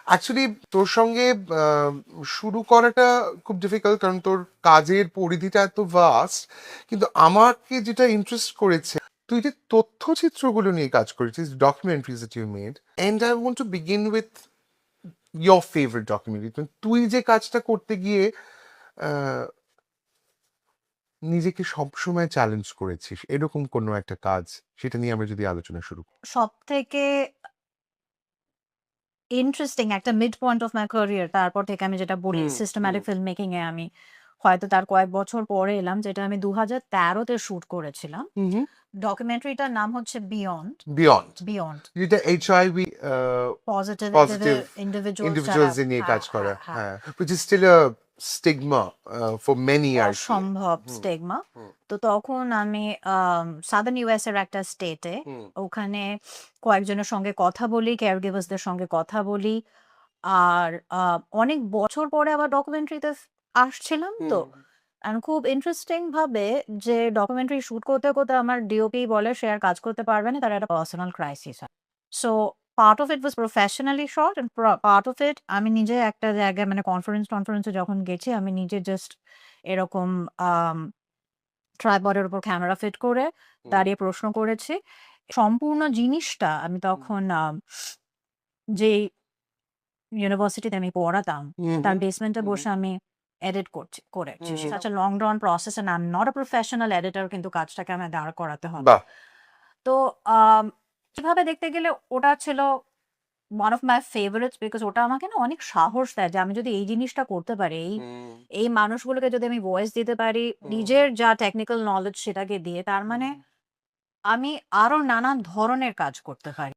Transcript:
Actually তোর সঙ্গে আহ, শুরু করাটা খুব ডিফিকাল্ট, কারণ তোর কাজের পরিধিটা এত ভাস্ট। কিন্তু আমাকে যেটা ইন্টারেস্ট করেছে, তুই যে তথ্যচিত্রগুলো নিয়ে কাজ করেছিস, documentaries that you made, and I want to begin with your favourite documentary. তুই যে কাজটা করতে গিয়ে আহ, নিজেকে সবসময় চ্যালেঞ্জ করেছিস, এরকম কোনো একটা কাজ, সেটা নিয়ে আমরা যদি আলোচনা শুরু করি। সব থেকে ইন্টারেস্টিং একটা mid point of my career, তারপর থেকে আমি যেটা বলি হুম, হুম, সিস্টেম্যাটিক ফিল্ম মেকিং এ আমি হয়তো তার কয়েক বছর পরে এলাম, যেটা আমি 2013-তে শুট করেছিলাম। হুম। ডকুমেন্টারিটার নাম হচ্ছে বিয়ন্ড। বিয়ন্ড, বিয়ন্ড যেটা এইচআইভি পজিটিভ পজিটিভ ইন্ডিভিজুয়ালস যারা, ইন্ডিভিজুয়ালস নিয়ে হ্যাঁ কাজ করে, হ্যাঁ হ্যাঁ, হ্যাঁ, which is still a stigma for many আর কি। অসম্ভব হুম, স্টেগমা। হুম, তো তখন আমি সাদার্ন ইউএস এর একটা স্টেটে হুম, ওখানে কয়েকজনের সঙ্গে কথা বলি, কেয়ার গিভার্সদের সঙ্গে কথা বলি। আর অনেক বছর পরে আবার ডকুমেন্টারিতে আসছিলাম তো। হুম, আর খুব ইন্টারেস্টিং ভাবে যে ডকুমেন্টারি শুট করতে করতে আমার ডিওপি বলে সে আর কাজ করতে পারবে না, তার একটা পার্সোনাল ক্রাইসিস হয়। So part of it was professionally short and part of it আমি নিজে একটা জায়গায় মানে কনফারেন্সে যখন গেছি আমি নিজে জাস্ট এরকম ট্রাইপডের উপর ক্যামেরা ফিট করে হুম, দাঁড়িয়ে প্রশ্ন করেছি। সম্পূর্ণ জিনিসটা আমি তখন যে ইউনিভার্সিটিতে আমি পড়াতাম হুম, তার হুম, বেসমেন্টে হুম, বসে আমি এডিট করেছি। Hmm, hmm. Such a long drawn process and I am not a professional editor, কিন্তু কাজটাকে আমার দাঁড় করাতে হবে। বাহ। তো এভাবে দেখতে গেলে ওটা ছিল one of my favorites because ওটা আমাকে না অনেক সাহস দেয় যে আমি যদি এই জিনিসটা করতে পারি, হুম, এই মানুষগুলোকে যদি আমি ভয়েস দিতে পারি হুম, নিজের যা টেকনিক্যাল নলেজ সেটাকে দিয়ে, তার মানে হুম। আমি আরো নানান ধরনের কাজ করতে পারি।